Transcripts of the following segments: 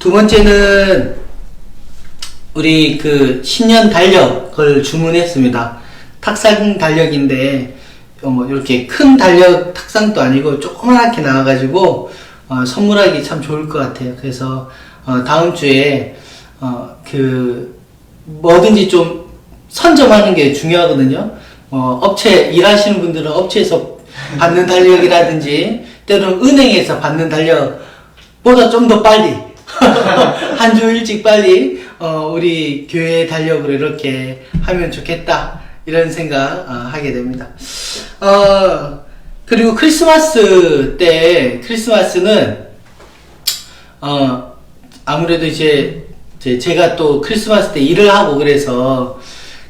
두 번째는 우리 그 신년 달력을 주문했습니다. 탁상 달력인데 뭐 이렇게 큰 달력 탁상도 아니고 조그맣게 나와가지고 선물하기 참 좋을 것 같아요. 그래서 다음 주에 그 뭐든지 좀 선점하는 게 중요하거든요. 업체 일하시는 분들은 업체에서 받는 달력이라든지 때로는 은행에서 받는 달력보다 좀 더 빨리 한 주 일찍 빨리 우리 교회 달력으로 이렇게 하면 좋겠다 이런 생각 하게 됩니다. 그리고 크리스마스 때 크리스마스는 아무래도 이제 제가 또 크리스마스 때 일을 하고 그래서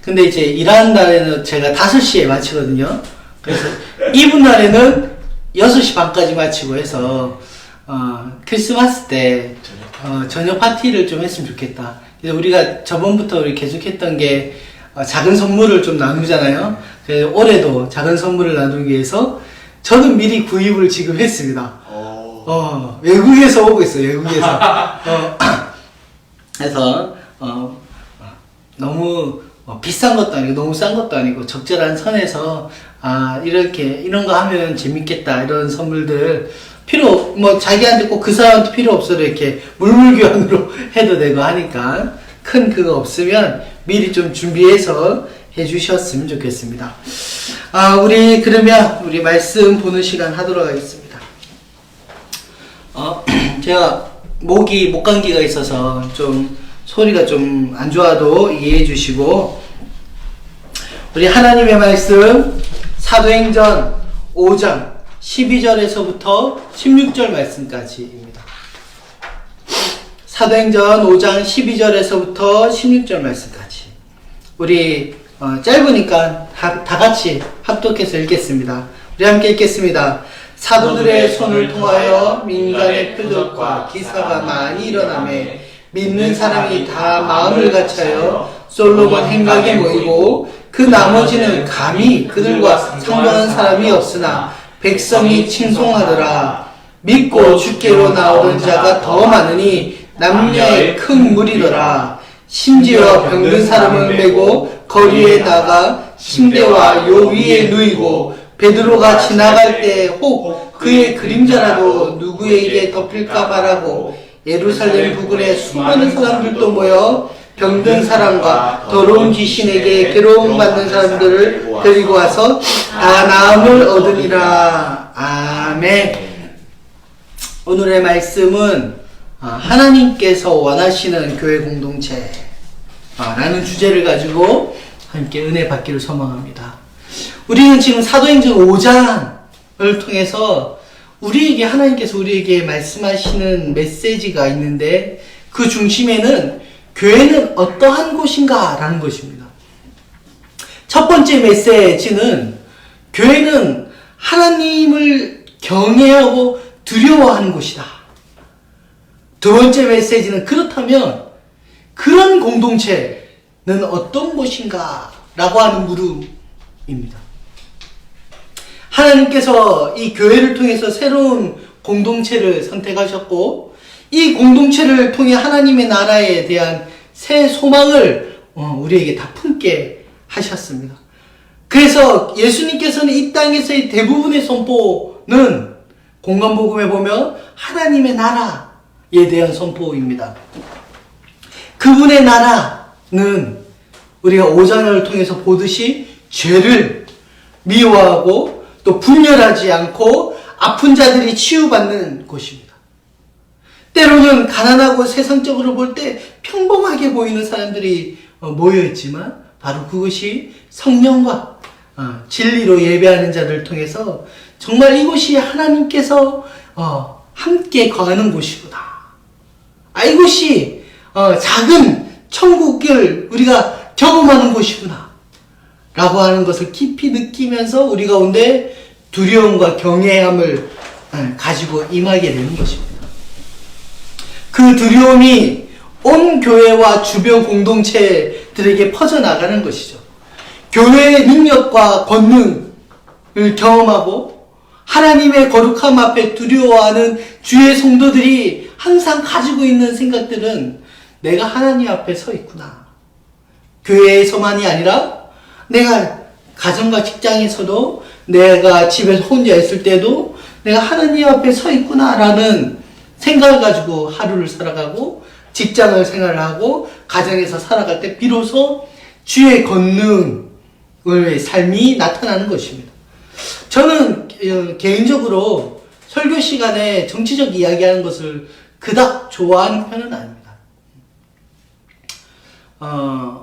근데 이제 일하는 날에는 제가 5시에 마치거든요. 그래서 이분 날에는 6시 반까지 마치고 해서 크리스마스 때 저녁 파티를 좀 했으면 좋겠다. 그래서 우리가 저번부터 우리 계속했던 게 작은 선물을 좀 나누잖아요. 그래서 올해도 작은 선물을 나누기 위해서 저는 미리 구입을 지금 했습니다. 외국에서 오고 있어요. 외국에서. 그래서 너무 비싼 것도 아니고 너무 싼 것도 아니고 적절한 선에서 이렇게 이런 거 하면 재밌겠다 이런 선물들 뭐 자기한테 꼭 그 사람한테 필요 없어도 이렇게 물물교환으로 해도 되고 하니까 큰 그거 없으면 미리 좀 준비해서 해주셨으면 좋겠습니다. 그러면 우리 말씀 보는 시간 하도록 하겠습니다. 제가 목감기가 있어서 좀 소리가 좀 안 좋아도 이해해 주시고 우리 하나님의 말씀 사도행전 5장 12절에서부터 16절 말씀까지입니다. 사도행전 5장 12절에서부터 16절 말씀까지 우리 짧으니까 다 같이 합독해서 읽겠습니다. 우리 함께 읽겠습니다. 사도들의 손을 통하여 민간의 표적과 기사가 많이 일어나매 믿는 사람이 다 마음을 같이하여 솔로몬 행각에 모이고 그 나머지는 감히 그들과 상관한 사람이 없으나 백성이 칭송하더라. 믿고 주께로 나오던 자가 더 많으니 남녀의 큰 무리더라. 심지어 병든 사람을 메고 거리에 나가 침대와 요 위에 누이고 베드로가 지나갈 때 혹 그의 그림자라도 누구에게 덮일까 말하고 예루살렘 부근에 수많은 사람들도 모여 병든 사람과 더러운 귀신에게 괴로움 받는 사람들을 데리고 와서 다 나음을 얻으리라. 아멘. 오늘의 말씀은 하나님께서 원하시는 교회 공동체 라는 주제를 가지고 함께 은혜 받기를 소망합니다. 우리는 지금 사도행전 5장을 통해서 하나님께서 우리에게 말씀하시는 메시지가 있는데 그 중심에는 교회는 어떠한 곳인가 라는 것입니다. 첫 번째 메시지는 교회는 하나님을 경외하고 두려워하는 곳이다. 두 번째 메시지는 그렇다면 그런 공동체는 어떤 곳인가 라고 하는 물음입니다. 하나님께서 이 교회를 통해서 새로운 공동체를 선택하셨고 이 공동체를 통해 하나님의 나라에 대한 새 소망을 우리에게 다 품게 하셨습니다. 그래서 예수님께서는 이 땅에서의 대부분의 선포는 공간복음에 보면 하나님의 나라에 대한 선포입니다. 그분의 나라는 우리가 5장을 통해서 보듯이 죄를 미워하고 또 분열하지 않고 아픈 자들이 치유받는 곳입니다. 때로는 가난하고 세상적으로 볼 때 평범하게 보이는 사람들이 모여있지만 바로 그것이 성령과 진리로 예배하는 자들을 통해서 정말 이곳이 하나님께서 함께 거하는 곳이구나. 이곳이 작은 천국을 우리가 경험하는 곳이구나 라고 하는 것을 깊이 느끼면서 우리 가운데 두려움과 경외함을 가지고 임하게 되는 것입니다. 그 두려움이 온 교회와 주변 공동체들에게 퍼져나가는 것이죠. 교회의 능력과 권능을 경험하고 하나님의 거룩함 앞에 두려워하는 주의 성도들이 항상 가지고 있는 생각들은 내가 하나님 앞에 서 있구나. 교회에서만이 아니라 내가 가정과 직장에서도, 내가 집에서 혼자 있을 때도 내가 하나님 앞에 서 있구나라는 생각을 가지고 하루를 살아가고 직장을 생활하고 가정에서 살아갈 때 비로소 주의 권능의 삶이 나타나는 것입니다. 저는 개인적으로 설교 시간에 정치적 이야기하는 것을 그닥 좋아하는 편은 아닙니다.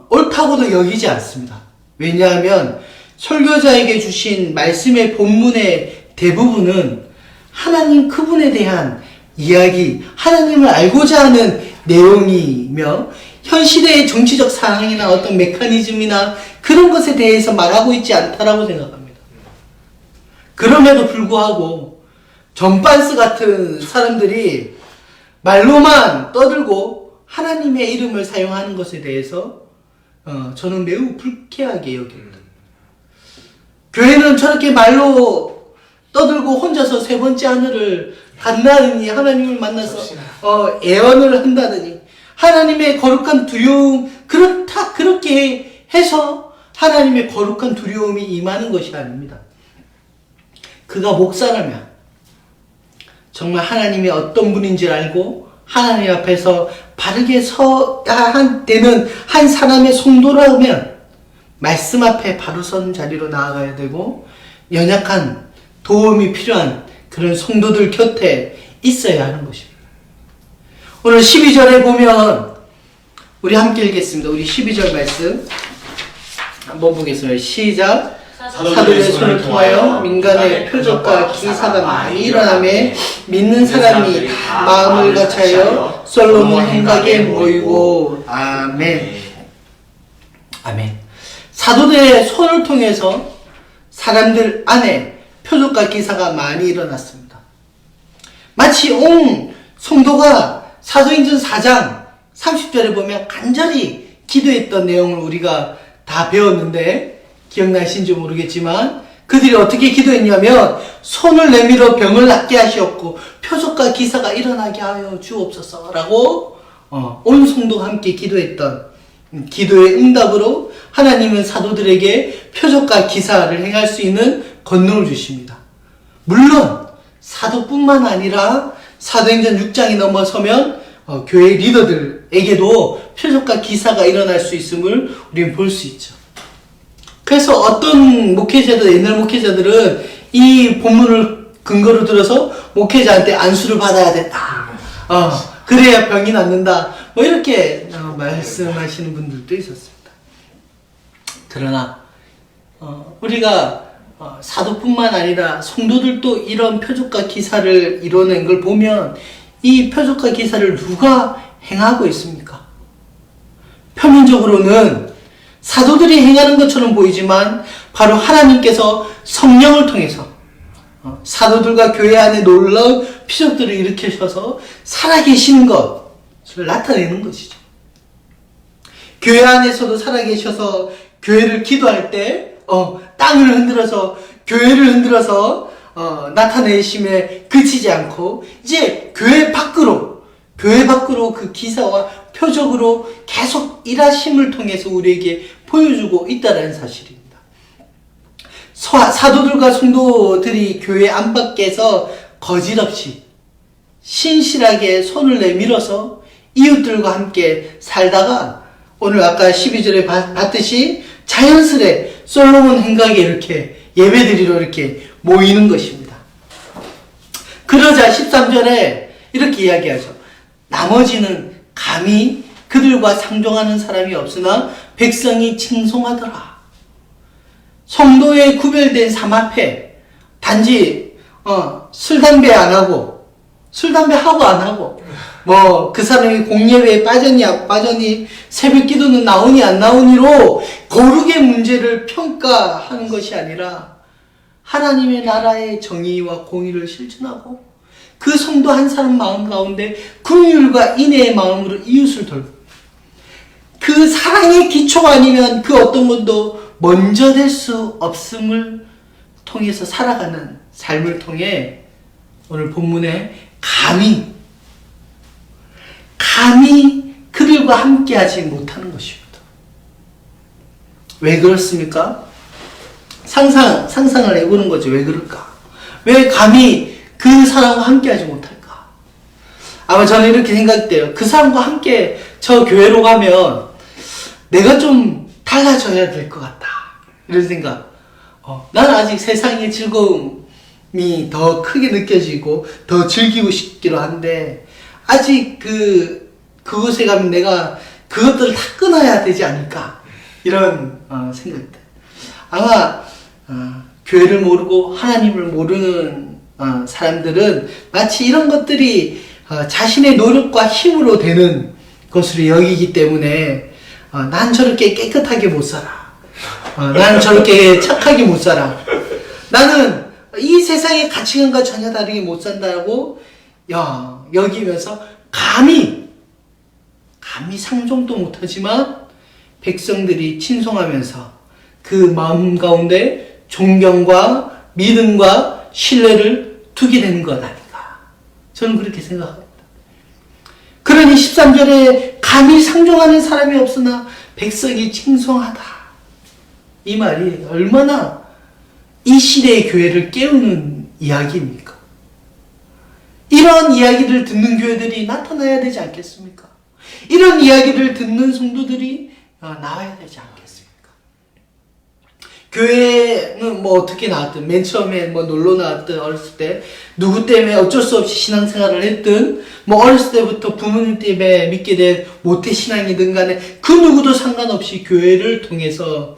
옳다고도 여기지 않습니다. 왜냐하면 설교자에게 주신 말씀의 본문의 대부분은 하나님 그분에 대한 이야기, 하나님을 알고자 하는 내용이며 현 시대의 정치적 상황이나 어떤 메커니즘이나 그런 것에 대해서 말하고 있지 않다라고 생각합니다. 그럼에도 불구하고 전반스 같은 사람들이 말로만 떠들고 하나님의 이름을 사용하는 것에 대해서 저는 매우 불쾌하게 여깁니다. 교회는 저렇게 말로 떠들고 혼자서 세 번째 하늘을 간다느니, 하나님을 만나서 애언을 한다느니, 하나님의 거룩한 두려움, 그렇게 해서 하나님의 거룩한 두려움이 임하는 것이 아닙니다. 그가 목사라면 정말 하나님이 어떤 분인지 알고 하나님 앞에서 바르게 서야 되는 한 사람의 성도라면 말씀 앞에 바로 선 자리로 나아가야 되고, 연약한 도움이 필요한 그런 성도들 곁에 있어야 하는 것입니다. 오늘 12절에 보면 우리 함께 읽겠습니다. 우리 12절 말씀 한번 보겠습니다. 시작. 사도들의 손을 통하여 민간의 표적과 기사가 많이 일어나매 믿는 사람이 마음을 같이하여 솔로몬 행각에 모이고. 아멘. 아멘. 사도들의 손을 통해서 사람들 안에 표적과 기사가 많이 일어났습니다. 마치 온 성도가 사도행전 4장 30절에 보면 간절히 기도했던 내용을 우리가 다 배웠는데, 기억나신지 모르겠지만 그들이 어떻게 기도했냐면 손을 내밀어 병을 낫게 하시었고 표적과 기사가 일어나게 하여 주옵소서 라고 온 성도가 함께 기도했던 기도의 응답으로 하나님은 사도들에게 표적과 기사를 행할 수 있는 권능을 주십니다. 물론 사도뿐만 아니라 사도행전 6장이 넘어서면 교회 리더들에게도 표적과 기사가 일어날 수 있음을 우리는 볼 수 있죠. 그래서 어떤 목회자들, 옛날 목회자들은 이 본문을 근거로 들어서 목회자한테 안수를 받아야 된다. 그래야 병이 낫는다. 뭐 이렇게 말씀하시는 분들도 있었습니다. 그러나 우리가 사도뿐만 아니라 성도들도 이런 표적과 기사를 이뤄낸 걸 보면 이 표적과 기사를 누가 행하고 있습니까? 표면적으로는 사도들이 행하는 것처럼 보이지만 바로 하나님께서 성령을 통해서 사도들과 교회 안에 놀라운 표적들을 일으키셔서 살아계시는 것을 나타내는 것이죠. 교회 안에서도 살아계셔서 교회를 기도할 때 땅을 흔들어서 교회를 흔들어서 나타내심에 그치지 않고 이제 교회 밖으로 그 기사와 표적으로 계속 일하심을 통해서 우리에게 보여주고 있다는 사실입니다. 사도들과 성도들이 교회 안팎에서 거짓없이 신실하게 손을 내밀어서 이웃들과 함께 살다가 오늘 아까 12절에 봤듯이 자연스레 솔로몬 행각에 이렇게 예배드리러 이렇게 모이는 것입니다. 그러자 13절에 이렇게 이야기하죠. 나머지는 감히 그들과 상종하는 사람이 없으나 백성이 칭송하더라. 성도에 구별된 삶 앞에 단지 술 담배 안 하고 뭐 그 사람이 공예회에 빠졌니 안 빠졌니, 새벽 기도는 나오니 안 나오니로 거룩의 문제를 평가하는 것이 아니라 하나님의 나라의 정의와 공의를 실천하고 그 성도 한 사람 마음 가운데 긍휼과 인애의 마음으로 이웃을 돌보, 그 사랑의 기초가 아니면 그 어떤 것도 먼저 될 수 없음을 통해서 살아가는 삶을 통해 오늘 본문에 감히 감히 그들과 함께하지 못하는 것입니다. 왜 그렇습니까? 상상을 해보는 거죠. 왜 그럴까? 왜 감히 그 사람과 함께하지 못할까? 아마 저는 이렇게 생각돼요. 그 사람과 함께 저 교회로 가면 내가 좀 달라져야 될 것 같다. 이런 생각. 나는 아직 세상의 즐거움이 더 크게 느껴지고 더 즐기고 싶기로 한데 아직 그곳에 가면 내가 그것들을 다 끊어야 되지 않을까. 이런 생각들. 아마 교회를 모르고 하나님을 모르는 사람들은 마치 이런 것들이 자신의 노력과 힘으로 되는 것으로 여기기 때문에 난 저렇게 깨끗하게 못 살아. 난 저렇게 착하게 못 살아. 나는 이 세상의 가치관과 전혀 다르게 못 산다고 여기면서 감히 상종도 못하지만 백성들이 친송하면서 그 마음 가운데 존경과 믿음과 신뢰를 두게 되는 것 아닌가. 저는 그렇게 생각합니다. 그러니 13절에 감히 상종하는 사람이 없으나 백성이 칭송하다. 이 말이 얼마나 이 시대의 교회를 깨우는 이야기입니까? 이런 이야기를 듣는 교회들이 나타나야 되지 않겠습니까? 이런 이야기를 듣는 성도들이 나와야 되지 않겠습니까? 교회는 뭐 어떻게 나왔든 맨 처음에 뭐 놀러 나왔든 어렸을 때 누구 때문에 어쩔 수 없이 신앙생활을 했든 뭐 어렸을 때부터 부모님 때문에 믿게 된 모태신앙이든 간에 그 누구도 상관없이 교회를 통해서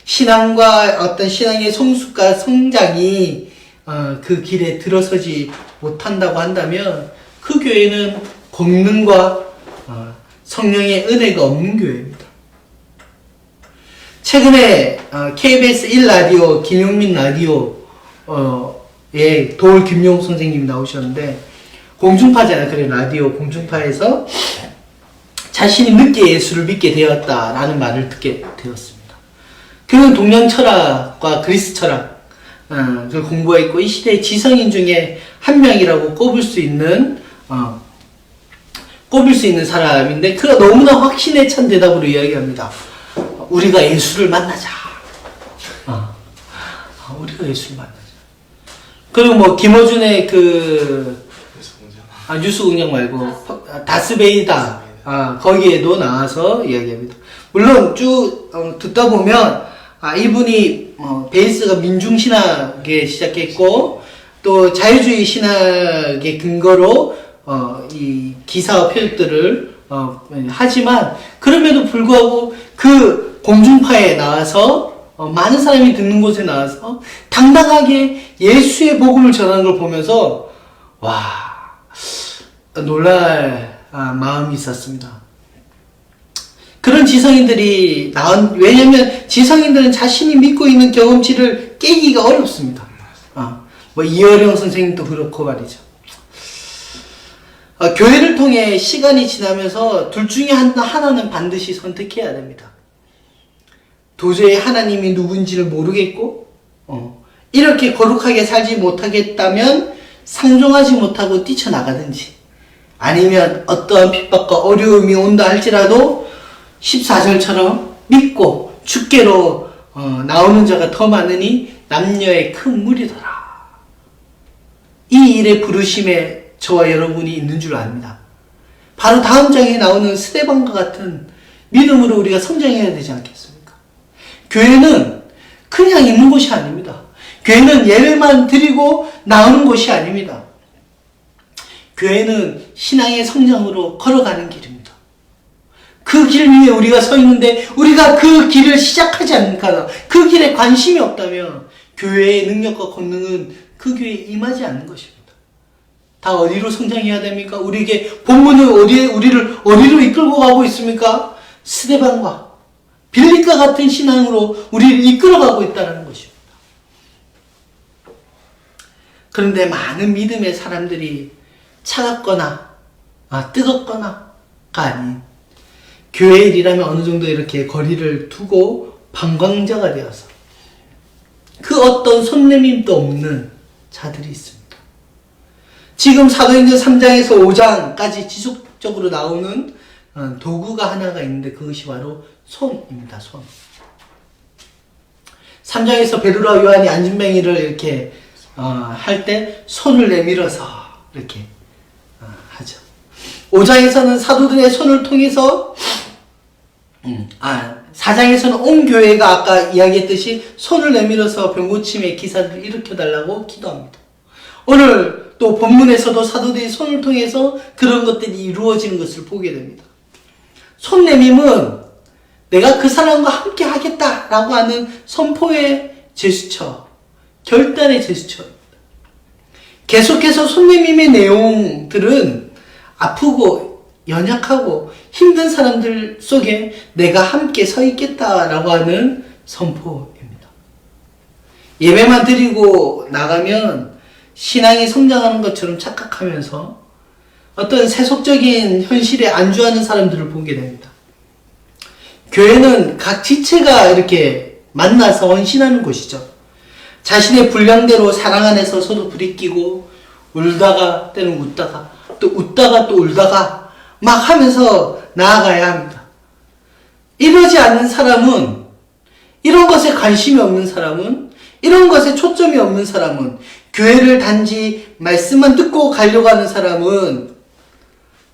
신앙과 어떤 신앙의 성숙과 성장이 그 길에 들어서지 못한다고 한다면 그 교회는 권능과 성령의 은혜가 없는 교회입니다. 최근에 KBS 1라디오 김용민 라디오에 도울 김용 선생님이 나오셨는데 공중파잖아요. 그래 라디오 공중파에서 자신이 늦게 예수를 믿게 되었다라는 말을 듣게 되었습니다. 그는 동양 철학과 그리스 철학 그 공부했고 이 시대의 지성인 중에 한 명이라고 꼽을 수 있는 사람인데 그가 너무나 확신에 찬 대답으로 이야기합니다. 우리가 예수를 만나자. 우리가 예수를 만나자. 그리고 뭐 김어준의 뉴스공장 말고 다스베이다 거기에도 나와서 이야기합니다. 물론 쭉 듣다 보면 이분이 베이스가 민중신학에 시작했고 또 자유주의 신학의 근거로 이 기사와 표현들을 하지만 그럼에도 불구하고 그 공중파에 나와서 많은 사람이 듣는 곳에 나와서 당당하게 예수의 복음을 전하는 걸 보면서 놀랄 마음이 있었습니다. 그런 지성인들이 왜냐면 지성인들은 자신이 믿고 있는 경험치를 깨기가 어렵습니다. 뭐 이어령 선생님도 그렇고 말이죠. 교회를 통해 시간이 지나면서 둘 중에 하나는 반드시 선택해야 됩니다. 도저히 하나님이 누군지를 모르겠고 이렇게 거룩하게 살지 못하겠다면 상종하지 못하고 뛰쳐나가든지 아니면 어떠한 핍박과 어려움이 온다 할지라도 14절처럼 믿고 주께로 나오는 자가 더 많으니 남녀의 큰 무리더라. 이 일의 부르심에 저와 여러분이 있는 줄 압니다. 바로 다음 장에 나오는 스데반과 같은 믿음으로 우리가 성장해야 되지 않겠습니까? 교회는 그냥 있는 곳이 아닙니다. 교회는 예배만 드리고 나오는 곳이 아닙니다. 교회는 신앙의 성장으로 걸어가는 길입니다. 그 길 위에 우리가 서 있는데 우리가 그 길을 시작하지 않는가, 그 길에 관심이 없다면 교회의 능력과 권능은 그 교회에 임하지 않는 것입니다. 다 어디로 성장해야 됩니까? 우리에게 본문은 우리를 어디로 이끌고 가고 있습니까? 스데반과 빌립과 같은 신앙으로 우리를 이끌어가고 있다는 것입니다. 그런데 많은 믿음의 사람들이 차갑거나 뜨겁거나가 아닌 교회 일이라면 어느 정도 이렇게 거리를 두고 방광자가 되어서 그 어떤 손내밈도 없는 자들이 있습니다. 지금 사도행전 3장에서 5장까지 적으로 나오는 도구가 하나가 있는데 그것이 바로 손입니다. 손. 3장에서 베드로와 요한이 안진뱅이를 이렇게 할 때 손을 내밀어서 이렇게 하죠. 5장에서는 사도들의 손을 통해서 4장에서는 온 교회가 아까 이야기했듯이 손을 내밀어서 병고침의 기사를 일으켜달라고 기도합니다. 오늘 또 본문에서도 사도들이 손을 통해서 그런 것들이 이루어지는 것을 보게 됩니다. 손 내밈은 내가 그 사람과 함께 하겠다라고 하는 선포의 제스처, 결단의 제스처입니다. 계속해서 손 내밈의 내용들은 아프고 연약하고 힘든 사람들 속에 내가 함께 서 있겠다라고 하는 선포입니다. 예배만 드리고 나가면 신앙이 성장하는 것처럼 착각하면서 어떤 세속적인 현실에 안주하는 사람들을 보게 됩니다. 교회는 각 지체가 이렇게 만나서 헌신하는 곳이죠. 자신의 분량대로 사랑 안에서 서로 부리끼고 울다가 때는 웃다가 또 웃다가 또 울다가 막 하면서 나아가야 합니다. 이러지 않는 사람은, 이런 것에 관심이 없는 사람은, 이런 것에 초점이 없는 사람은, 교회를 단지 말씀만 듣고 가려고 하는 사람은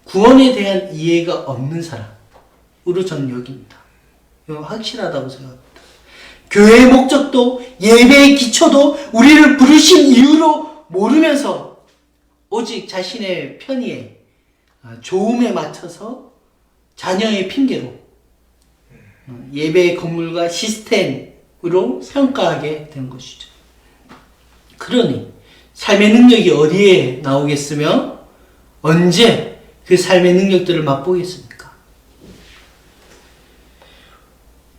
구원에 대한 이해가 없는 사람으로 저는 여깁니다. 이건 확실하다고 생각합니다. 교회의 목적도 예배의 기초도 우리를 부르신 이유로 모르면서 오직 자신의 편의에 좋음에 맞춰서 자녀의 핑계로 예배의 건물과 시스템으로 평가하게 된 것이죠. 그러니 삶의 능력이 어디에 나오겠으며 언제 그 삶의 능력들을 맛보겠습니까?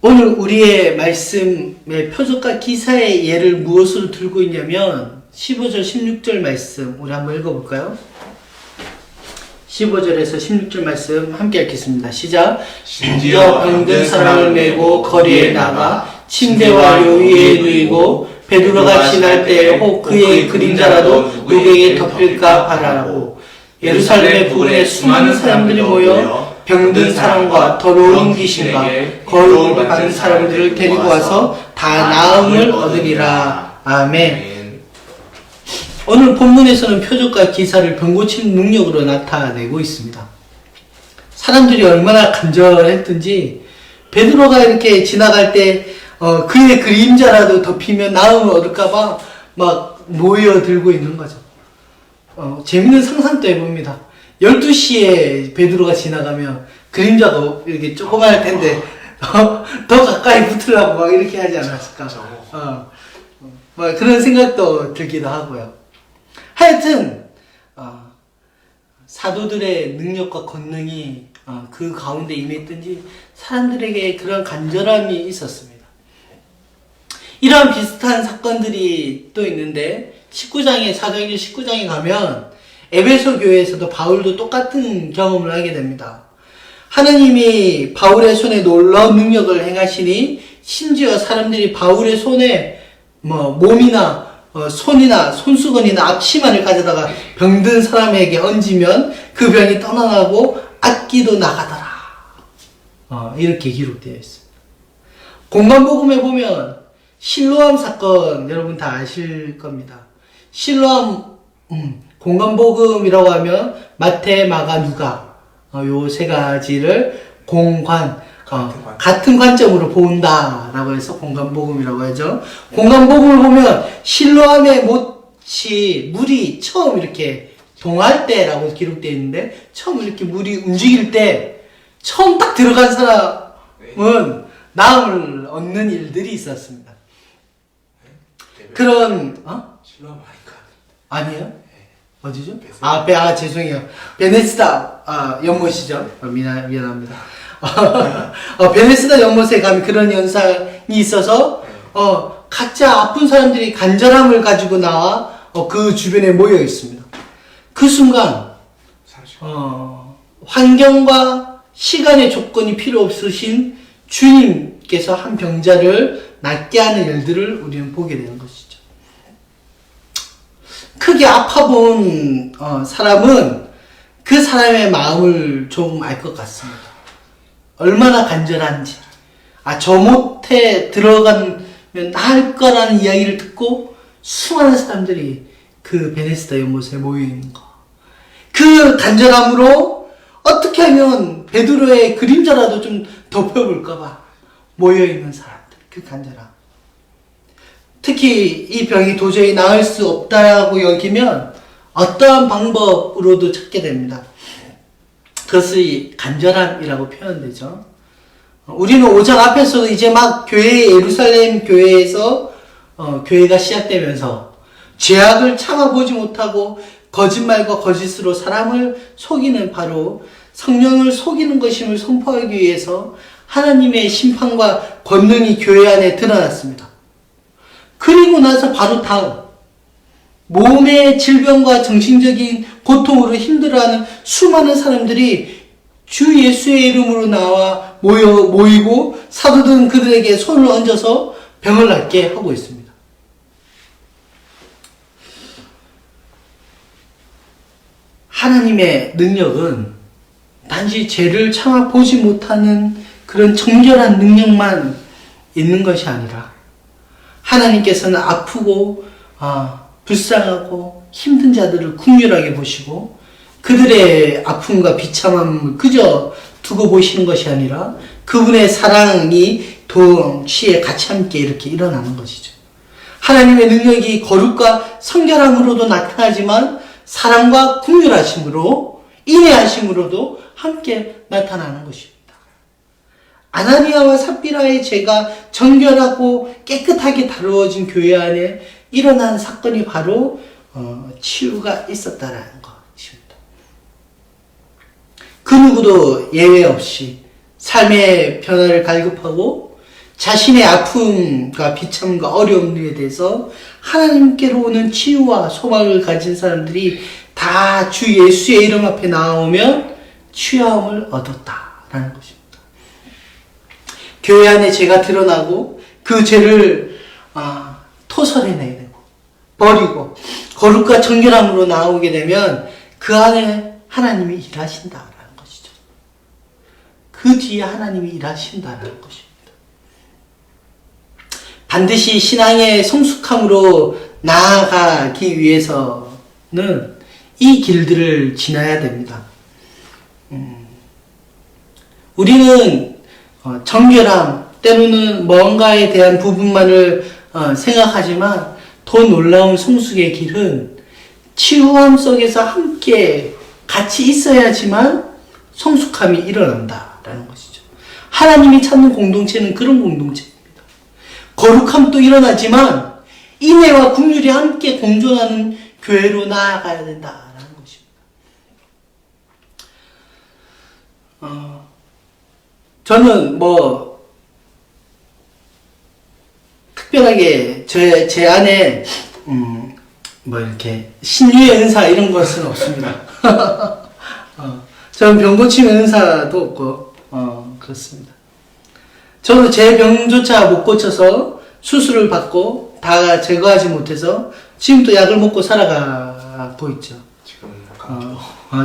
오늘 우리의 말씀의 표적과 기사의 예를 무엇으로 들고 있냐면 15절 16절 말씀 우리 한번 읽어볼까요? 15절에서 16절 말씀 함께 읽겠습니다. 시작. 심지어 병든 사람을 메고 거리에 나가 침대와 요위에 누이고 베드로가 지날 때에 혹 그의 그림자라도 누구에게 덮일까 바라고 예루살렘의 부근에 수많은 사람들이 모여 병든 사람과 더러운 귀신과 거룩을 받은 사람들을 데리고 와서 다 나음을 얻으리라. 아멘. 오늘 본문에서는 표적과 기사를 병고치는 능력으로 나타내고 있습니다. 사람들이 얼마나 간절했든지 베드로가 이렇게 지나갈 때 그의 그림자라도 덮이면 나음을 얻을까봐 막 모여들고 있는 거죠. 재밌는 상상도 해봅니다. 12시에 베드로가 지나가면 그림자도 이렇게 조그마할 텐데 더 가까이 붙으려고 막 이렇게 하지 않았을까. 막 그런 생각도 들기도 하고요. 하여튼 사도들의 능력과 권능이 그 가운데 임했든지 사람들에게 그런 간절함이 있었습니다. 이러한 비슷한 사건들이 또 있는데 19장에 사도행전 19장에 가면 에베소 교회에서도 바울도 똑같은 경험을 하게 됩니다. 하나님이 바울의 손에 놀라운 능력을 행하시니 심지어 사람들이 바울의 손에 몸이나 손이나 손수건이나 앞치마를 가져다가 병든 사람에게 얹으면 그 병이 떠나가고 악기도 나가더라. 이렇게 기록되어 있습니다. 공간복음에 보면 실로암 사건 여러분 다 아실 겁니다. 실로암 공간복음이라고 하면 마태, 마가, 누가 요 세 가지를 같은 관점으로 본다라고 해서 공간복음이라고 하죠. 공간복음을 보면 실로암의 못이 물이 처음 이렇게 동할 때라고 기록되어 있는데 처음 이렇게 물이 움직일 때 처음 딱 들어간 사람은 나음을 얻는 일들이 있었습니다. 그런 실로암 아닌가? 아니에요? 어디죠? 죄송해요. 베네스다 연못이죠. 미안합니다. 베네스다 연못에 가면 그런 현상이 있어서 각자 아픈 사람들이 간절함을 가지고 나와 그 주변에 모여 있습니다. 그 순간 환경과 시간의 조건이 필요 없으신 주님께서 한 병자를 낫게 하는 일들을 우리는 보게 되는 것이죠. 크게 아파본 사람은 그 사람의 마음을 조금 알 것 같습니다. 얼마나 간절한지. 저 못에 들어가면 나을 거라는 이야기를 듣고 수많은 사람들이 그 베데스다 연못에 모여있는 거. 그 간절함으로 어떻게 하면 베드로의 그림자라도 좀 덮여볼까봐 모여있는 사람들. 그 간절함. 특히 이 병이 도저히 나을 수 없다고 여기면 어떠한 방법으로도 찾게 됩니다. 그것이 간절함이라고 표현되죠. 우리는 5장 앞에서도 이제 막 예루살렘 교회에서 교회가 시작되면서 죄악을 참아보지 못하고 거짓말과 거짓으로 사람을 속이는 바로 성령을 속이는 것임을 선포하기 위해서 하나님의 심판과 권능이 교회 안에 드러났습니다. 그리고 나서 바로 다음 몸의 질병과 정신적인 고통으로 힘들어하는 수많은 사람들이 주 예수의 이름으로 나와 모이고 사도들은 그들에게 손을 얹어서 병을 낫게 하고 있습니다. 하나님의 능력은 단지 죄를 참아 보지 못하는 그런 정결한 능력만 있는 것이 아니라 하나님께서는 아프고 불쌍하고 힘든 자들을 긍휼하게 보시고 그들의 아픔과 비참함을 그저 두고 보시는 것이 아니라 그분의 사랑이 동시에 같이 함께 이렇게 일어나는 것이죠. 하나님의 능력이 거룩과 성결함으로도 나타나지만 사랑과 긍휼하심으로 인내하심으로도 함께 나타나는 것입니다. 아나니아와 삽비라의 죄가 정결하고 깨끗하게 다루어진 교회 안에 일어난 사건이 바로 치유가 있었다라는 것입니다. 그 누구도 예외 없이 삶의 변화를 갈급하고 자신의 아픔과 비참과 어려움에 대해서 하나님께로 오는 치유와 소망을 가진 사람들이 다 주 예수의 이름 앞에 나오면 치유함을 얻었다라는 것입니다. 교회 안에 죄가 드러나고 그 죄를 토설해내야 되고 버리고 거룩과 정결함으로 나오게 되면 그 안에 하나님이 일하신다라는 것이죠. 그 뒤에 하나님이 일하신다라는 것입니다. 반드시 신앙의 성숙함으로 나아가기 위해서는 이 길들을 지나야 됩니다. 우리는 정결함, 때로는 뭔가에 대한 부분만을 생각하지만 더 놀라운 성숙의 길은 치유함 속에서 함께 같이 있어야지만 성숙함이 일어난다라는 것이죠. 하나님이 찾는 공동체는 그런 공동체입니다. 거룩함도 일어나지만 인애와 긍휼이 함께 공존하는 교회로 나아가야 된다라는 것입니다. 저는 특별하게 제 안에 이렇게 신유의 은사 이런 것은 없습니다. 저는 병 고침의 은사도 없고 그렇습니다. 저도 제 병조차 못 고쳐서 수술을 받고 다 제거하지 못해서 지금도 약을 먹고 살아가고 있죠.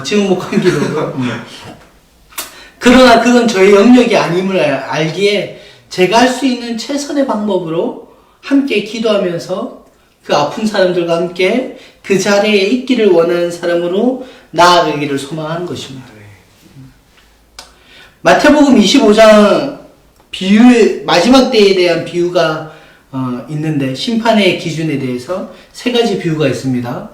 지금 목감기로. 그러나 그건 저의 영역이 아님을 알기에 제가 할 수 있는 최선의 방법으로 함께 기도하면서 그 아픈 사람들과 함께 그 자리에 있기를 원하는 사람으로 나아가기를 소망하는 것입니다. 마태복음 25장 마지막 때에 대한 비유가 있는데 심판의 기준에 대해서 세 가지 비유가 있습니다.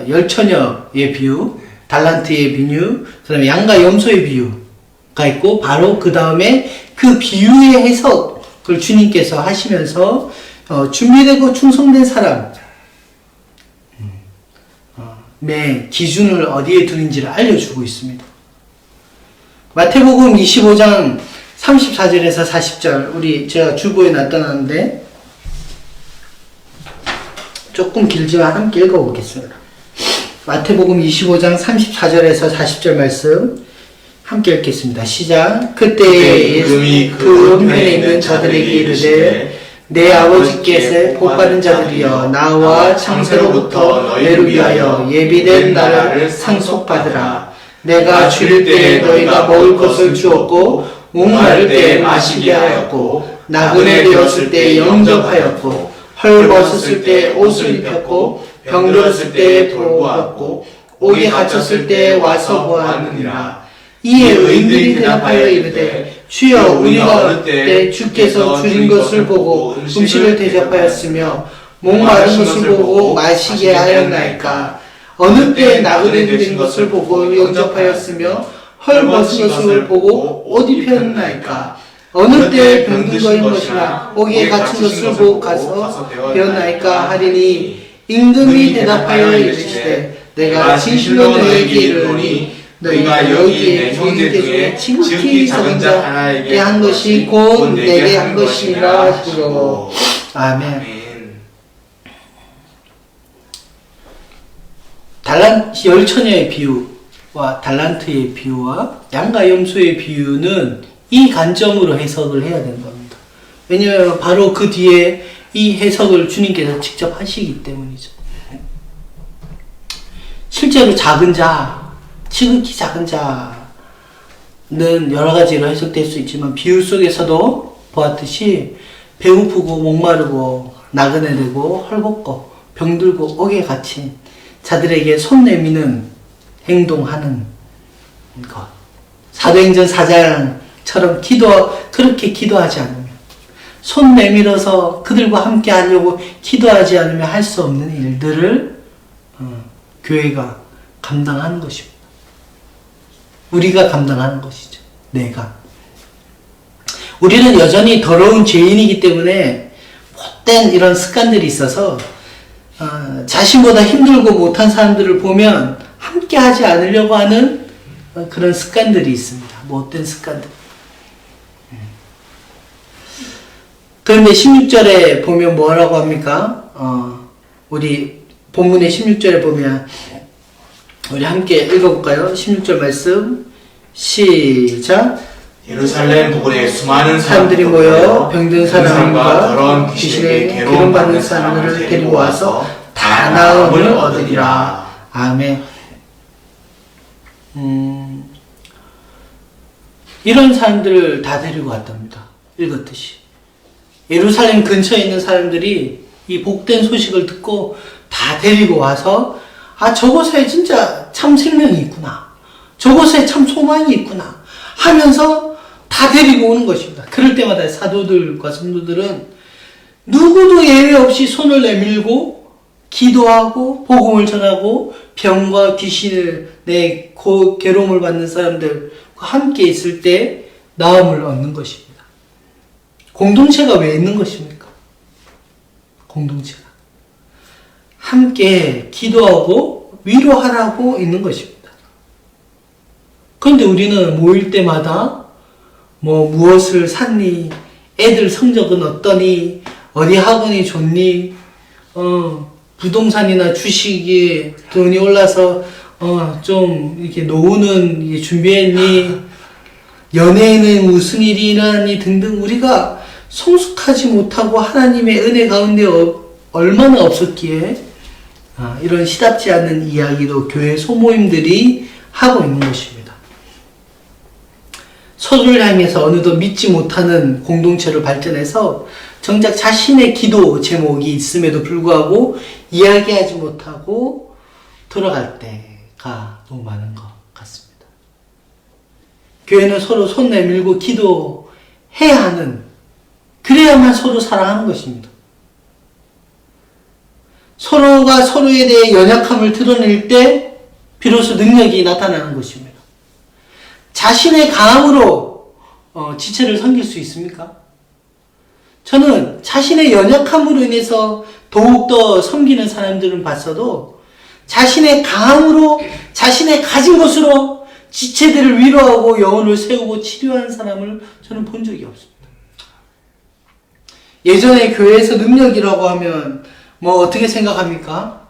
열처녀의 비유, 달란트의 비유, 그 다음에 양과 염소의 비유가 있고 바로 그 다음에 그 비유의 해석을 주님께서 하시면서 준비되고 충성된 사람의 기준을 어디에 두는지를 알려주고 있습니다. 마태복음 25장 34절에서 40절 제가 주보에 놨다놨는데 조금 길지만 함께 읽어보겠습니다. 마태복음 25장 34절에서 40절 말씀 함께 읽겠습니다. 시작. 그때 예수님이 그 음편에 있는 자들에게 이르되 내 아버지께서 복받은 자들이여 나와 창세로부터 너희를 위하여 예비된 나라를 상속받으라. 내가 줄일 때 너희가 먹을 것을 주었고 목마를 때 마시게 하였고 나그네 되었을 때 영접하였고 헐벗었을 때 옷을 입혔고 병들었을 때 돌보았고 옥에 갇혔을 때 와서 보았느니라. 이에 의인들이 대답하여 이르되 주여 우리가 어느 때 주께서 주신 것을 보고 음식을 대접하였으며 목마른 것을 보고 마시게 하였나이까. 어느 때 나그네 되신 것을 보고 영접하였으며 헐벗은 것을 보고 옷 입혔나이까. 어느 때 병든 거인 것이나 옥에 갇힌 것을 보고 가서 되었나이까 하리니 임금이 대답하여 이르시되 내가 진실로 너희에게 이르노니 너희가 여기에 내 형제 중에 지극히 작은 자 하나에게 한 것이 곧 내게 한 것이라 하시고. 아멘. 열처녀의 비유와 달란트의 비유와 양과 염소의 비유는 이 관점으로 해석을 해야 된답니다. 왜냐하면 바로 그 뒤에 이 해석을 주님께서 직접 하시기 때문이죠. 실제로 작은 자, 지극히 작은 자는 여러 가지로 해석될 수 있지만 비유 속에서도 보았듯이 배고프고 목마르고 나그네 되고 헐벗고 병들고 옥에 갇힌 자들에게 손 내미는 행동하는 것. 사도행전 4장처럼 그렇게 기도하지 않으면, 손 내밀어서 그들과 함께 하려고 기도하지 않으면 할 수 없는 일들을 교회가 감당하는 것입니다. 우리가 감당하는 것이죠. 내가. 우리는 여전히 더러운 죄인이기 때문에 못된 이런 습관들이 있어서 자신보다 힘들고 못한 사람들을 보면 함께 하지 않으려고 하는 그런 습관들이 있습니다. 못된 습관들. 그런데 16절에 보면 뭐라고 합니까? 우리 본문의 16절에 보면 우리 함께 읽어볼까요? 16절 말씀 시작. 예루살렘 부근에 수많은 사람들이 모여 병든 사람과 더러운 귀신의 괴로움 받는 사람들을 데리고 와서 다 나음을 얻으리라. 아멘. 이런 사람들을 다 데리고 왔답니다. 읽었듯이. 예루살렘 근처에 있는 사람들이 이 복된 소식을 듣고 다 데리고 와서 저곳에 진짜 참 생명이 있구나. 저곳에 참 소망이 있구나. 하면서 다 데리고 오는 것입니다. 그럴 때마다 사도들과 성도들은 누구도 예외 없이 손을 내밀고 기도하고 복음을 전하고 병과 귀신을 내 괴로움을 받는 사람들과 함께 있을 때 나음을 얻는 것입니다. 공동체가 왜 있는 것입니까? 공동체가 함께 기도하고 위로하라고 있는 것입니다. 그런데 우리는 모일 때마다 무엇을 샀니? 애들 성적은 어떠니? 어디 학원이 좋니? 부동산이나 주식이 돈이 올라서 좀 이렇게 노후는 준비했니? 연애에는 무슨 일이 일어나니? 등등 우리가 성숙하지 못하고 하나님의 은혜 가운데 얼마나 없었기에 이런 시답지 않는 이야기도 교회 소모임들이 하고 있는 것입니다. 서로를 향해서 어느덧 믿지 못하는 공동체로 발전해서 정작 자신의 기도 제목이 있음에도 불구하고 이야기하지 못하고 돌아갈 때가 너무 많은 것 같습니다. 교회는 서로 손 내밀고 기도해야 하는, 그래야만 서로 사랑하는 것입니다. 서로가 서로에 대해 연약함을 드러낼 때 비로소 능력이 나타나는 것입니다. 자신의 강함으로 지체를 섬길 수 있습니까? 저는 자신의 연약함으로 인해서 더욱더 섬기는 사람들은 봤어도 자신의 강함으로 자신의 가진 것으로 지체들을 위로하고 영혼을 세우고 치료하는 사람을 저는 본 적이 없습니다. 예전에 교회에서 능력이라고 하면 어떻게 생각합니까?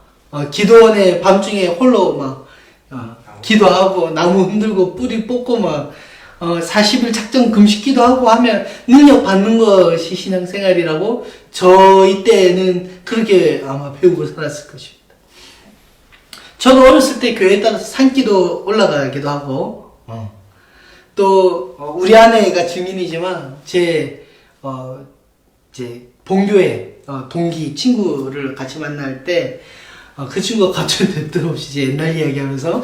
기도원에 밤중에 홀로 기도하고 나무 흔들고 뿌리 뽑고 40일 작정 금식기도 하고 하면 능력 받는 것이 신앙생활이라고 저희 때는 그렇게 아마 배우고 살았을 것입니다. 저도 어렸을 때 교회에 따라서 산기도 올라가기도 하고, 또, 우리 아내가 증인이지만, 이제, 본교회, 동기, 친구를 같이 만날 때, 그 친구가 갑자기 대뜸없이 이제 옛날 이야기 하면서,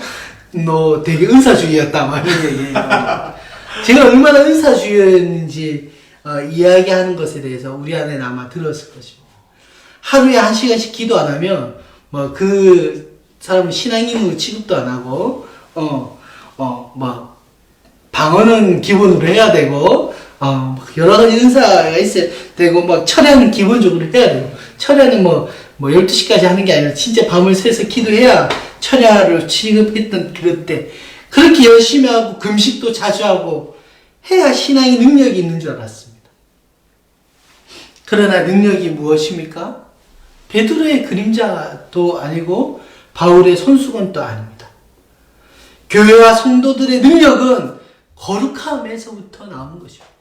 너 되게 은사주의였다, 막 이런 얘기해요. 제가 얼마나 은사주의였는지, 이야기하는 것에 대해서 우리 아내는 아마 들었을 것이고. 하루에 1시간씩 기도 안 하면, 그 사람은 신앙인으로 취급도 안 하고, 방언은 기본으로 해야 되고, 여러 가지 은사가 있어야 되고, 철야는 기본적으로 해야 되고, 철야는 12시까지 하는 게 아니라 진짜 밤을 새서 기도해야 철야를 취급했던 그럴 때, 그렇게 열심히 하고, 금식도 자주 하고, 해야 신앙의 능력이 있는 줄 알았습니다. 그러나 능력이 무엇입니까? 베드로의 그림자도 아니고, 바울의 손수건도 아닙니다. 교회와 성도들의 능력은 거룩함에서부터 나오는 것입니다.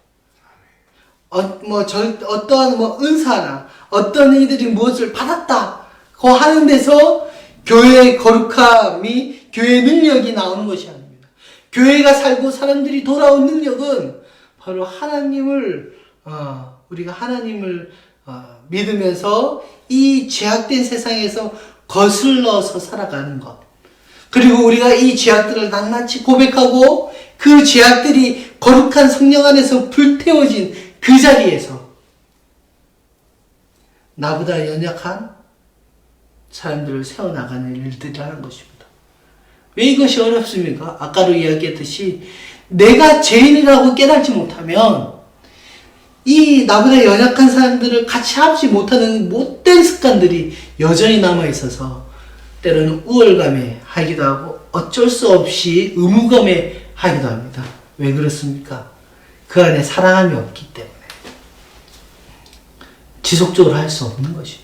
어떠한 은사나 어떤 이들이 무엇을 받았다고 하는 데서 교회의 거룩함이, 교회의 능력이 나오는 것이 아닙니다. 교회가 살고 사람들이 돌아온 능력은 바로 우리가 하나님을 믿으면서 이 죄악된 세상에서 거슬러서 살아가는 것. 그리고 우리가 이 죄악들을 낱낱이 고백하고 그 죄악들이 거룩한 성령 안에서 불태워진 그 자리에서 나보다 연약한 사람들을 세워나가는 일들이라는 것입니다. 왜 이것이 어렵습니까? 아까도 이야기했듯이 내가 죄인이라고 깨닫지 못하면 이 나보다 연약한 사람들을 같이 합치 못하는 못된 습관들이 여전히 남아있어서 때로는 우월감에 하기도 하고 어쩔 수 없이 의무감에 하기도 합니다. 왜 그렇습니까? 그 안에 사랑함이 없기 때문에 지속적으로 할 수 없는 것입니다.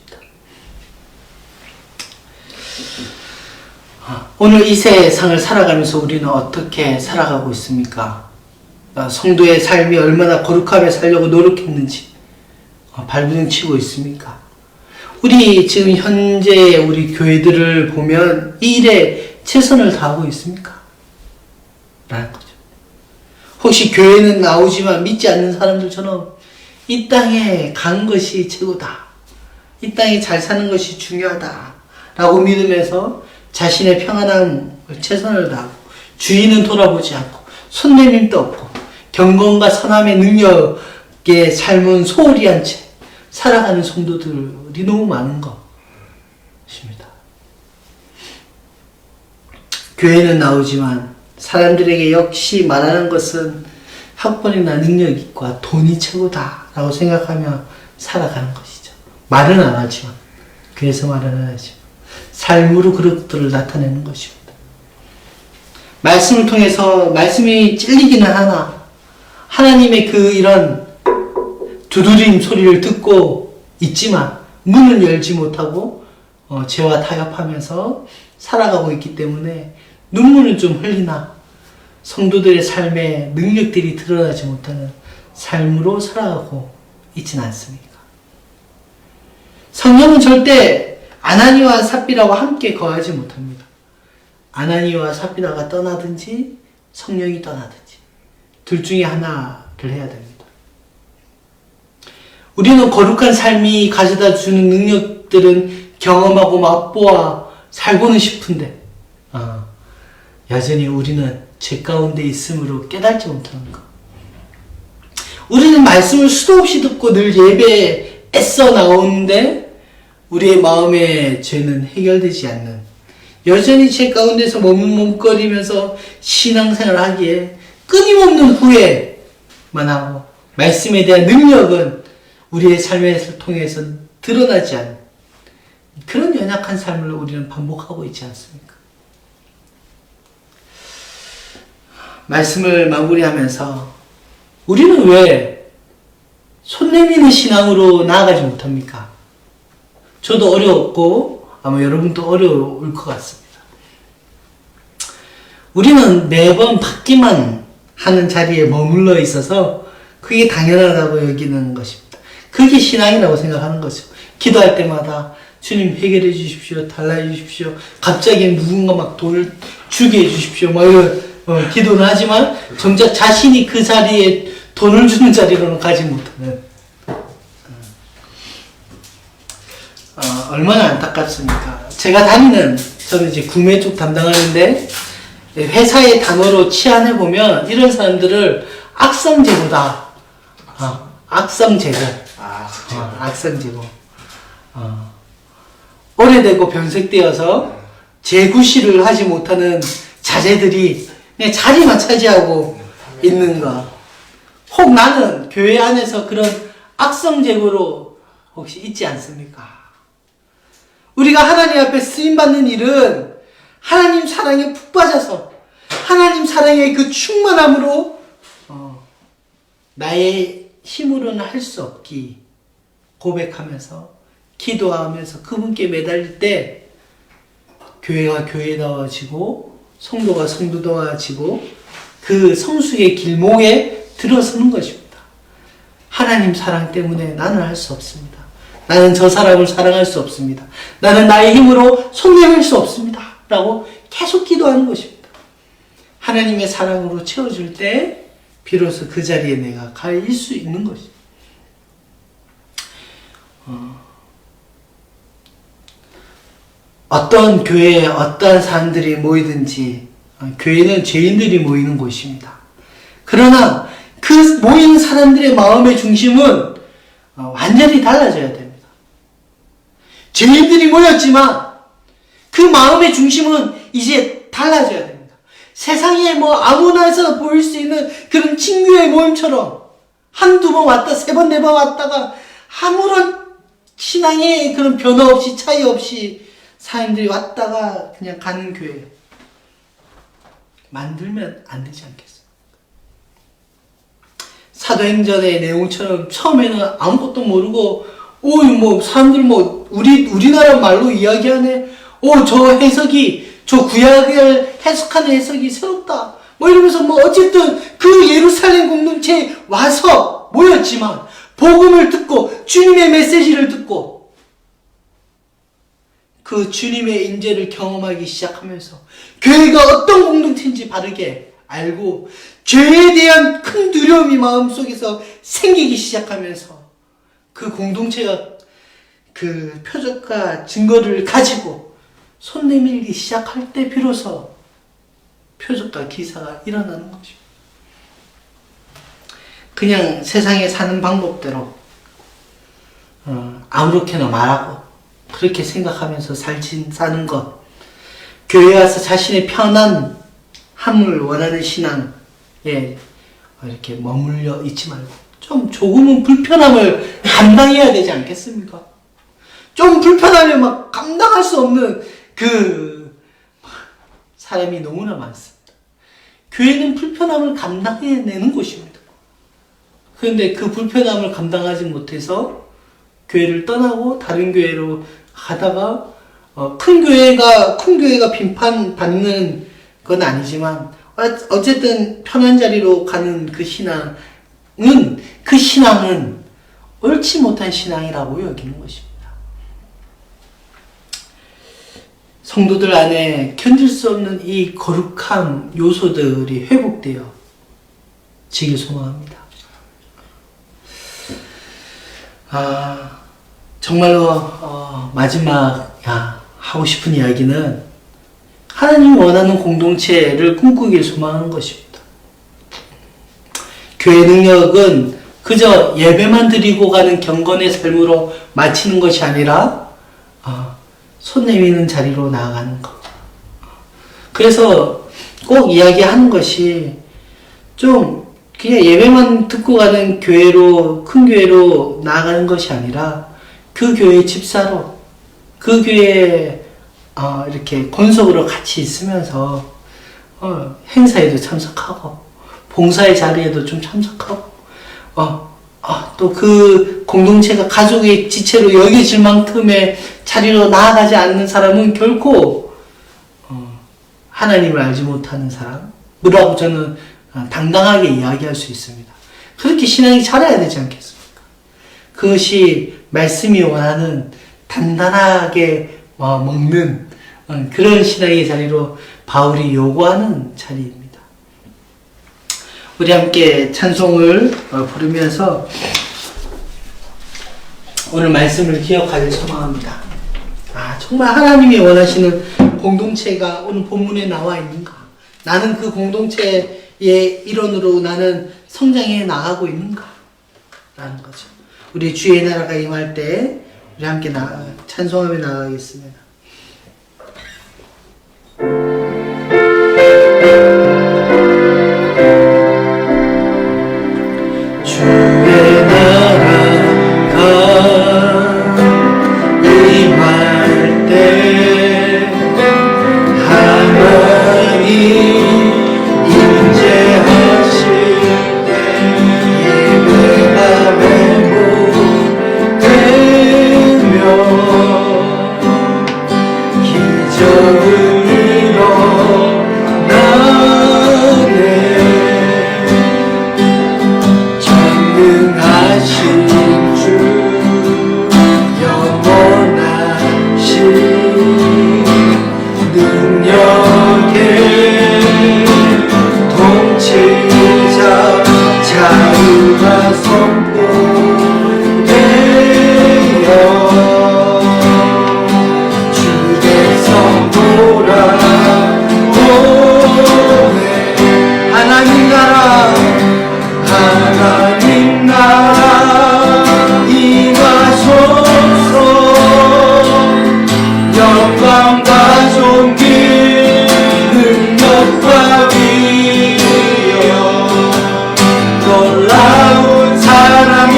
오늘 이 세상을 살아가면서 우리는 어떻게 살아가고 있습니까? 성도의 삶이 얼마나 거룩하게 살려고 노력했는지 발부둥치고 있습니까? 우리 지금 현재 우리 교회들을 보면 이 일에 최선을 다하고 있습니까? 라는 거죠. 혹시 교회는 나오지만 믿지 않는 사람들처럼 이 땅에 간 것이 최고다, 이 땅에 잘 사는 것이 중요하다 라고 믿으면서 자신의 평안함을 최선을 다하고 주인은 돌아보지 않고 손내밈도 없고 경건과 선함의 능력에 삶은 소홀히 한 채 살아가는 성도들이 너무 많은 것입니다. 교회는 나오지만 사람들에게 역시 말하는 것은 학벌이나 능력과 돈이 최고다 라고 생각하며 살아가는 것이죠. 말은 안 하지만, 교회에서 말은 안 하지만 삶으로 그것들을 나타내는 것입니다. 말씀을 통해서 말씀이 찔리기는 하나 하나님의 이런 두드림 소리를 듣고 있지만 문을 열지 못하고 죄와 타협하면서 살아가고 있기 때문에 눈물은 좀 흘리나 성도들의 삶에 능력들이 드러나지 못하는 삶으로 살아가고 있지는 않습니까? 성령은 절대 아나니와 삽비라와 함께 거하지 못합니다. 아나니와 삽비라가 떠나든지 성령이 떠나든지 둘 중에 하나를 해야 됩니다. 우리는 거룩한 삶이 가져다 주는 능력들은 경험하고 맛보아 살고는 싶은데 여전히 우리는 죄 가운데 있음으로 깨닫지 못하는 것. 우리는 말씀을 수도 없이 듣고 늘 예배에 애써 나오는데 우리의 마음의 죄는 해결되지 않는, 여전히 죄 가운데서 머뭇거리면서 신앙생활을 하기에 끊임없는 후회만 하고 말씀에 대한 능력은 우리의 삶을 통해서 드러나지 않는 그런 연약한 삶을 우리는 반복하고 있지 않습니까? 말씀을 마무리하면서 우리는 왜 손 내미는 신앙으로 나아가지 못합니까? 저도 어려웠고 아마 여러분도 어려울 것 같습니다. 우리는 매번 받기만 하는 자리에 머물러 있어서 그게 당연하다고 여기는 것입니다. 그게 신앙이라고 생각하는 거죠. 기도할 때마다 주님 해결해 주십시오. 달라해 주십시오. 갑자기 누군가 막 돈을 주게 해 주십시오. 막 이런 기도는 하지만 정작 자신이 그 자리에 돈을 주는 자리로는 가지 못하는 얼마나 안타깝습니까? 제가 저는 이제 구매 쪽 담당하는데 회사의 단어로 치환해 보면 이런 사람들을 악성재고다. 악성재고. 악성재고. 오래되고 변색되어서 재구실을 하지 못하는 자재들이 그냥 자리만 차지하고 있는 거. 혹 나는 교회 안에서 그런 악성재고로 혹시 있지 않습니까? 우리가 하나님 앞에 쓰임받는 일은 하나님 사랑에 푹 빠져서 하나님 사랑의 그 충만함으로 나의 힘으로는 할 수 없기 고백하면서 기도하면서 그분께 매달릴 때 교회가 교회다워지고 성도가 성도다워지고 그 성숙의 길목에 들어서는 것입니다. 하나님 사랑 때문에 나는 할 수 없습니다. 나는 저 사람을 사랑할 수 없습니다. 나는 나의 힘으로 손내밀 수 없습니다. 라고 계속 기도하는 것입니다. 하나님의 사랑으로 채워줄 때 비로소 그 자리에 내가 갈 수 있는 것입니다. 어떤 교회에 어떠한 사람들이 모이든지 교회는 죄인들이 모이는 곳입니다. 그러나 그 모인 사람들의 마음의 중심은 완전히 달라져야 됩니다. 죄인들이 모였지만 그 마음의 중심은 이제 달라져야 됩니다. 세상에 아무나 해서 보일 수 있는 그런 친구의 모임처럼 한두 번 왔다 세 번 네 번 왔다가 아무런 신앙의 그런 변화 없이 차이 없이 사람들이 왔다가 그냥 가는 교회 만들면 안 되지 않겠습니까? 사도행전의 내용처럼 처음에는 아무것도 모르고 사람들 우리나라 말로 이야기하네. 저 해석이 저 구약을 해석하는 해석이 새롭다. 이러면서 어쨌든 그 예루살렘 공동체에 와서 모였지만 복음을 듣고 주님의 메시지를 듣고 그 주님의 인재를 경험하기 시작하면서 교회가 어떤 공동체인지 바르게 알고 죄에 대한 큰 두려움이 마음속에서 생기기 시작하면서 그 공동체가 그 표적과 증거를 가지고 손 내밀기 시작할 때 비로소 표적과 기사가 일어나는 것입니다. 그냥 세상에 사는 방법대로 아무렇게나 말하고 그렇게 생각하면서 사는 것, 교회에 와서 자신의 편안함을 원하는 신앙에 이렇게 머물러 있지 말고 좀 조금은 불편함을 감당해야 되지 않겠습니까? 좀 불편하면 감당할 수 없는 그 사람이 너무나 많습니다. 교회는 불편함을 감당해내는 곳입니다. 그런데 그 불편함을 감당하지 못해서 교회를 떠나고 다른 교회로 가다가 큰 교회가 빈판받는 건 아니지만 어쨌든 편한 자리로 가는 그 신앙은 옳지 못한 신앙이라고 여기는 것입니다. 성도들 안에 견딜 수 없는 이 거룩한 요소들이 회복되어 지길 소망합니다. 정말로 마지막 하고 싶은 이야기는 하나님이 원하는 공동체를 꿈꾸길 소망하는 것입니다. 교회 능력은 그저 예배만 드리고 가는 경건의 삶으로 마치는 것이 아니라 손 내미는 자리로 나아가는 것. 그래서 꼭 이야기하는 것이 좀 그냥 예배만 듣고 가는 교회로, 큰 교회로 나아가는 것이 아니라 그 교회 집사로, 그 교회 이렇게 권속으로 같이 있으면서 행사에도 참석하고 봉사의 자리에도 좀 참석하고 또 그 공동체가 가족의 지체로 여겨질 만큼의 자리로 나아가지 않는 사람은 결코 하나님을 알지 못하는 사람이라고 저는 당당하게 이야기할 수 있습니다. 그렇게 신앙이 자라야 되지 않겠습니까? 그것이 말씀이 원하는 단단하게 먹는 그런 신앙의 자리로 바울이 요구하는 자리입니다. 우리 함께 찬송을 부르면서 오늘 말씀을 기억하길 소망합니다. 정말 하나님이 원하시는 공동체가 오늘 본문에 나와 있는가? 나는 그 공동체의 일원으로 나는 성장해 나가고 있는가? 라는 거죠. 우리 주의 나라가 임할 때 우리 함께 찬송하며 나가겠습니다. 주의 나라가 임할 때 하나님 임재하실 때 예배가 회복되며 기적을 일어나네 전능하신 주 영원하신 능력의 통치자 자유가 선포되어 주께서 돌아오네 하나님 나라 임하소서 영광과 존귀 능력과 위엄 놀라운 사랑의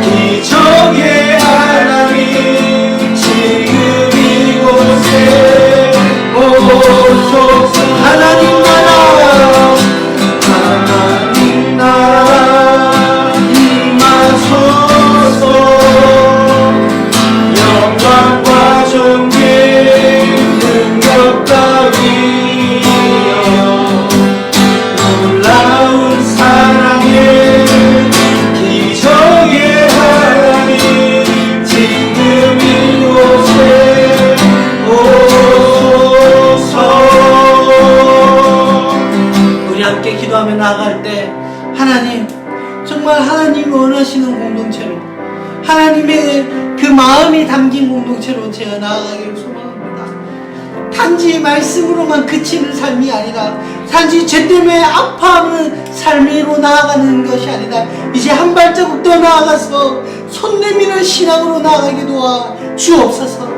기적의 하나님 지금 이곳에 오소서 하나님 나라 임하소서 영광과 존귀 능력과 위엄 놀라운 사랑의 기적의 하나님 지금 이곳에 오소서 우리 함께 기도하며 나아갈 때 하나님 정말 하나님이 원하시는 공동체로 하나님의 그 마음이 담긴 공동체로 제가 나아가기를 소망합니다. 단지 말씀으로만 그치는 삶이 아니라 단지 죄 때문에 아파하는 삶으로 나아가는 것이 아니라 이제 한 발자국 더 나아가서 손 내미는 신앙으로 나아가게 도와 주옵소서.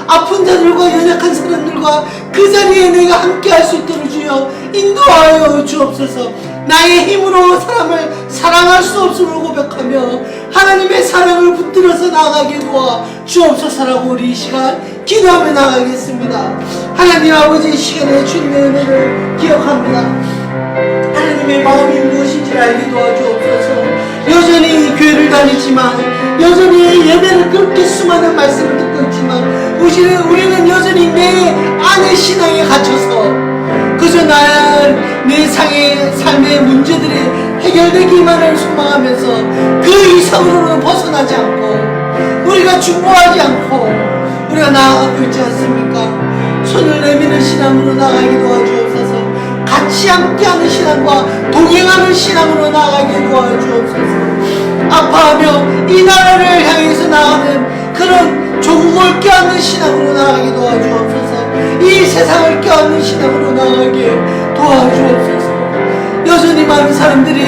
아픈 자들과 연약한 사람들과 그 자리에 내가 함께 할 수 있도록 주여 인도하여 주옵소서. 나의 힘으로 사람을 사랑할 수 없음을 고백하며 하나님의 사랑을 붙들어서 나아가게 도와 주옵소서라고 우리 이 시간 기도하며 나가겠습니다. 하나님 아버지 이 시간에 주님의 은혜를 기억합니다. 하나님의 마음이 무엇인지 알게 도와주옵소서. 여전히 교회를 다니지만 여전히 예배를 그렇게 수많은 말씀을 듣고 있지만 우리는 여전히 내 안의 신앙에 갇혀서 그저 내 삶의 문제들이 해결되기만을 소망하면서 그 이상으로는 벗어나지 않고 우리가 중보하지 않고 우리가 나아가고 있지 않습니까? 손을 내미는 신앙으로 나아가게 도와주옵소서. 같이 함께하는 신앙과 동행하는 신앙으로 나아가게 도와주옵소서. 아파하며 이 나라를 향해서 나아가는 그런 조국을 껴안는 신앙으로 나아가게 도와주옵소서. 이 세상을 껴안는 신앙으로 나아가게 도와주옵소서. 여전히 많은 사람들이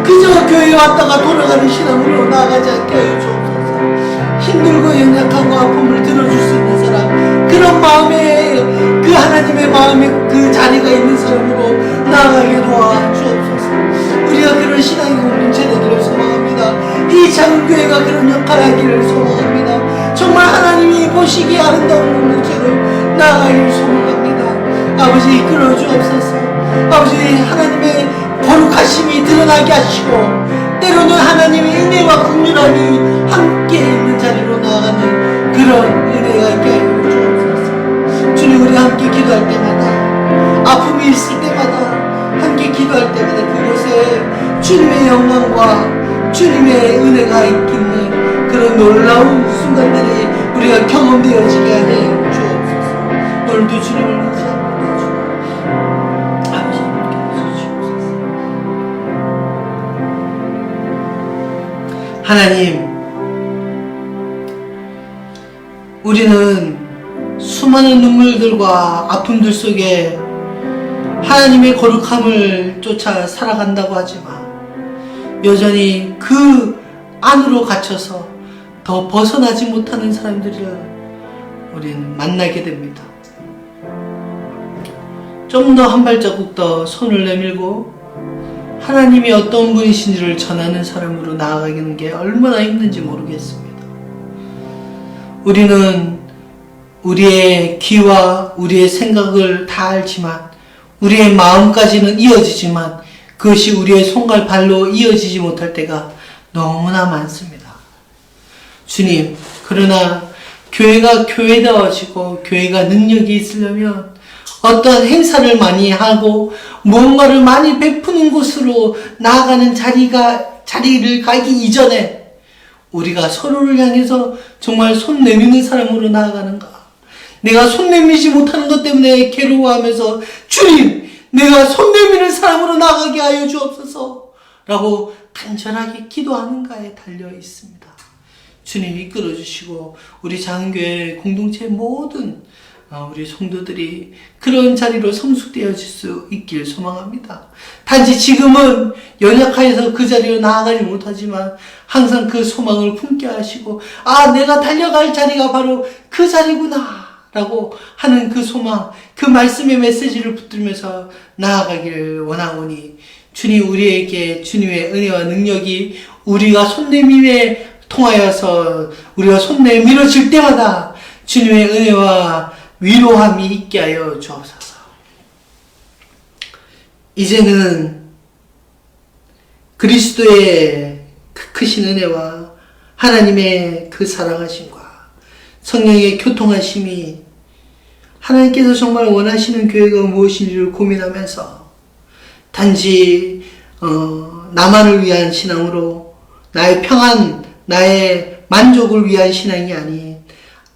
그저 교회에 왔다가 돌아가는 신앙으로 나아가지 않게 하여 주옵소서. 힘들고 연약하고 아픔을 들어줄 수 있는 사람, 그런 마음에 그 하나님의 마음에 그 자리가 있는 사람으로 나아가게 도와주옵소서. 우리가 그런 신앙의 공동체 되기를 소망합니다. 이 작은 교회가 그런 역할을 하기를 소망합니다. 정말 하나님이 보시기에 아름다운 공동체로 나아가기를 소망합니다. 아버지 이끌어 주옵소서. 아버지 하나님의 거룩하심이 드러나게 하시고 때로는 하나님의 은혜와 긍휼함이 함께 있는 자리로 나아가는 그런 은혜가 있게 하여 주옵소서. 주님 우리 함께 기도할 때마다 아픔이 있을 때마다 함께 기도할 때마다 그곳에 주님의 영광과 주님의 은혜가 있기는 그런 놀라운 순간들이 우리가 경험되어지게 하여 주옵소서. 오늘도 주님을 의지합니다. 주님. 아버지 함께 해주시옵소서. 하나님, 우리는 수많은 눈물들과 아픔들 속에 하나님의 거룩함을 쫓아 살아간다고 하지만 여전히 그 안으로 갇혀서 더 벗어나지 못하는 사람들을 우리는 만나게 됩니다. 좀 더 한 발자국 더 손을 내밀고 하나님이 어떤 분이신지를 전하는 사람으로 나아가는 게 얼마나 힘든지 모르겠습니다. 우리는 우리의 귀와 우리의 생각을 다 알지만 우리의 마음까지는 이어지지만 그것이 우리의 손과 발로 이어지지 못할 때가 너무나 많습니다. 주님, 그러나 교회가 교회다워지고 교회가 능력이 있으려면 어떤 행사를 많이 하고 무언가를 많이 베푸는 곳으로 나아가는 자리를 가기 이전에 우리가 서로를 향해서 정말 손 내미는 사람으로 나아가는가? 내가 손 내미지 못하는 것 때문에 괴로워하면서 주님, 내가 손 내미는 사람으로 나아가게 하여 주옵소서 라고 간절하게 기도하는가에 달려 있습니다. 주님 이끌어 주시고 우리 작은교회 공동체 모든 우리 성도들이 그런 자리로 성숙되어질 수 있길 소망합니다. 단지 지금은 연약하여서 그 자리로 나아가지 못하지만 항상 그 소망을 품게 하시고 내가 달려갈 자리가 바로 그 자리구나 라고 하는 그 소망, 그 말씀의 메시지를 붙들면서 나아가기를 원하오니 주님 우리에게 주님의 은혜와 능력이 우리가 손 내밈에 통하여서 우리가 손 내밀어질 때마다 주님의 은혜와 위로함이 있게 하여 주옵소서. 이제는 그리스도의 그 크신 은혜와 하나님의 그 사랑하심과 성령의 교통하심이 하나님께서 정말 원하시는 교회가 무엇인지를 고민하면서 단지 나만을 위한 신앙으로 나의 평안, 나의 만족을 위한 신앙이 아닌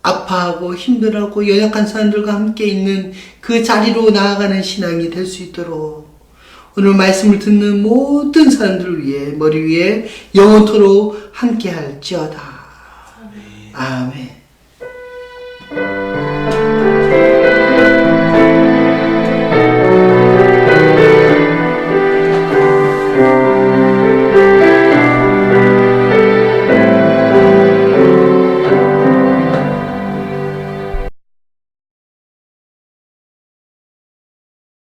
아파하고 힘들어하고 연약한 사람들과 함께 있는 그 자리로 나아가는 신앙이 될 수 있도록 오늘 말씀을 듣는 모든 사람들을 위해 머리 위에 영원토록 함께 할지어다. 아멘.